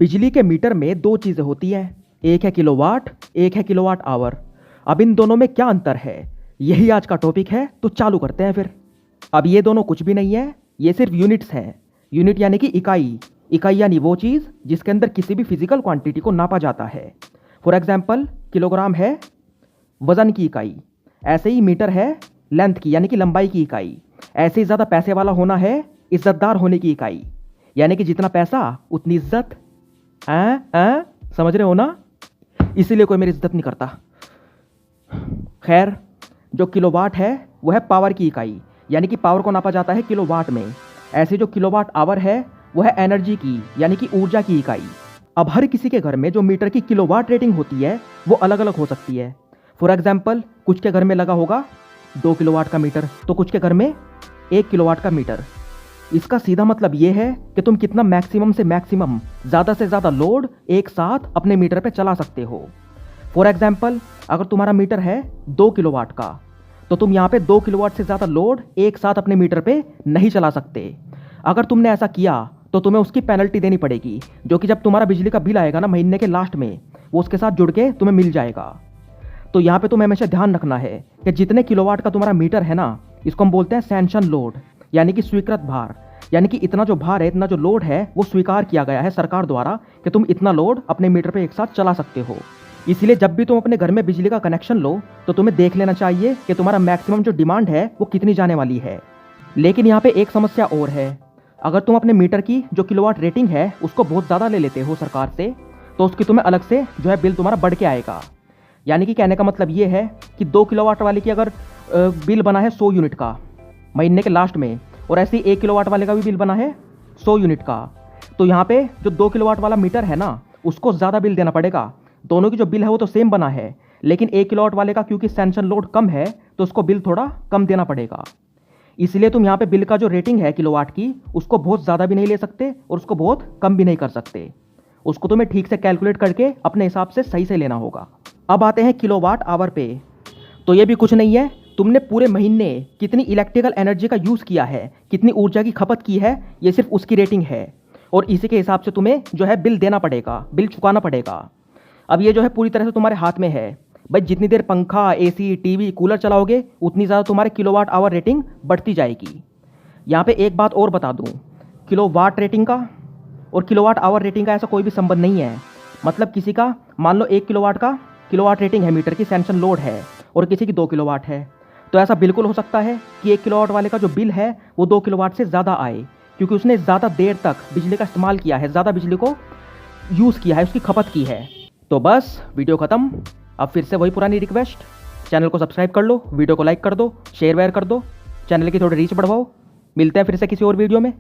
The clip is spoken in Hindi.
बिजली के मीटर में दो चीज़ें होती हैं, एक है किलोवाट, एक है किलोवाट आवर। अब इन दोनों में क्या अंतर है, यही आज का टॉपिक है, तो चालू करते हैं फिर। अब ये दोनों कुछ भी नहीं है, ये सिर्फ यूनिट्स हैं। यूनिट यानी कि इकाई। इकाई यानी वो चीज़ जिसके अंदर किसी भी फिजिकल क्वांटिटी को नापा जाता है। फॉर एग्जाम्पल, किलोग्राम है वजन की इकाई, ऐसे ही मीटर है लेंथ की यानी कि लंबाई की इकाई। ऐसे ही ज़्यादा पैसे वाला होना है इज्जतदार होने की इकाई, यानी कि जितना पैसा उतनी इज्जत। समझ रहे हो ना? इसीलिए कोई मेरी इज्जत नहीं करता। खैर, जो किलोवाट है वो है पावर की इकाई, यानी कि पावर को नापा जाता है किलोवाट में। ऐसे जो किलोवाट आवर है वो है एनर्जी की यानी कि ऊर्जा की इकाई। अब हर किसी के घर में जो मीटर की किलोवाट रेटिंग होती है वो अलग अलग हो सकती है। फॉर एग्जाम्पल, कुछ के घर में लगा होगा 2 किलोवाट का मीटर, तो कुछ के घर में 1 किलोवाट का मीटर। इसका सीधा मतलब ये है कि तुम कितना मैक्सिमम से मैक्सिमम, ज़्यादा से ज़्यादा लोड एक साथ अपने मीटर पे चला सकते हो। फॉर एग्जाम्पल, अगर तुम्हारा मीटर है 2 किलोवाट का, तो तुम यहाँ पे 2 किलोवाट से ज़्यादा लोड एक साथ अपने मीटर पे नहीं चला सकते। अगर तुमने ऐसा किया तो तुम्हें उसकी पेनल्टी देनी पड़ेगी, जो कि जब तुम्हारा बिजली का बिल आएगा ना महीने के लास्ट में, वो उसके साथ जुड़ के तुम्हें मिल जाएगा। तो यहाँ पे तुम्हें हमेशा ध्यान रखना है कि जितने किलोवाट का तुम्हारा मीटर है ना, इसको हम बोलते हैं सैंक्शन लोड, यानी कि स्वीकृत भार। यानी कि इतना जो भार है, इतना जो लोड है, वो स्वीकार किया गया है सरकार द्वारा कि तुम इतना लोड अपने मीटर पे एक साथ चला सकते हो। इसलिए जब भी तुम अपने घर में बिजली का कनेक्शन लो तो तुम्हें देख लेना चाहिए कि तुम्हारा मैक्सिमम जो डिमांड है वो कितनी जाने वाली है। लेकिन यहाँ पे एक समस्या और है, अगर तुम अपने मीटर की जो किलोवाट रेटिंग है उसको बहुत ज़्यादा ले लेते हो सरकार से, तो उसकी तुम्हें अलग से जो है बिल तुम्हारा बढ़ के आएगा। यानी कि कहने का मतलब ये है कि 2 किलोवाट वाले की अगर बिल बना है 100 यूनिट का महीने के लास्ट में, और ऐसे ही 1 किलोवाट वाले का भी बिल बना है 100 यूनिट का, तो यहाँ पे जो 2 किलोवाट वाला मीटर है ना, उसको ज़्यादा बिल देना पड़ेगा। दोनों की जो बिल है वो तो सेम बना है, लेकिन 1 किलोवाट वाले का क्योंकि सैंक्शन लोड कम है तो उसको बिल थोड़ा कम देना पड़ेगा। इसलिए तुम यहाँ पे बिल का जो रेटिंग है किलोवाट की, उसको बहुत ज़्यादा भी नहीं ले सकते और उसको बहुत कम भी नहीं कर सकते। उसको तुम्हें ठीक से कैलकुलेट करके अपने हिसाब से सही से लेना होगा। अब आते हैं किलोवाट आवर पे। तो ये भी कुछ नहीं है, तुमने पूरे महीने कितनी इलेक्ट्रिकल एनर्जी का यूज़ किया है, कितनी ऊर्जा की खपत की है, ये सिर्फ उसकी रेटिंग है, और इसी के हिसाब से तुम्हें जो है बिल देना पड़ेगा, बिल चुकाना पड़ेगा। अब ये जो है पूरी तरह से तुम्हारे हाथ में है भाई। जितनी देर पंखा, एसी, टीवी, कूलर चलाओगे उतनी ज़्यादा तुम्हारे किलोवाट आवर रेटिंग बढ़ती जाएगी। यहाँ पे एक बात और बता दूँ, किलोवाट रेटिंग का और किलोवाट आवर रेटिंग का ऐसा कोई भी संबंध नहीं है। मतलब किसी का मान लो 1 किलोवाट का किलोवाट रेटिंग है, मीटर की सैंक्शन लोड है, और किसी की 2 किलोवाट है, तो ऐसा बिल्कुल हो सकता है कि 1 किलोवाट वाले का जो बिल है वो 2 किलोवाट से ज़्यादा आए, क्योंकि उसने ज़्यादा देर तक बिजली का इस्तेमाल किया है, ज़्यादा बिजली को यूज़ किया है, उसकी खपत की है। तो बस वीडियो ख़त्म। अब फिर से वही पुरानी रिक्वेस्ट, चैनल को सब्सक्राइब कर लो, वीडियो को लाइक कर दो, शेयर वेयर कर दो, चैनल की थोड़ी रीच बढ़वाओ। मिलते हैं फिर से किसी और वीडियो में।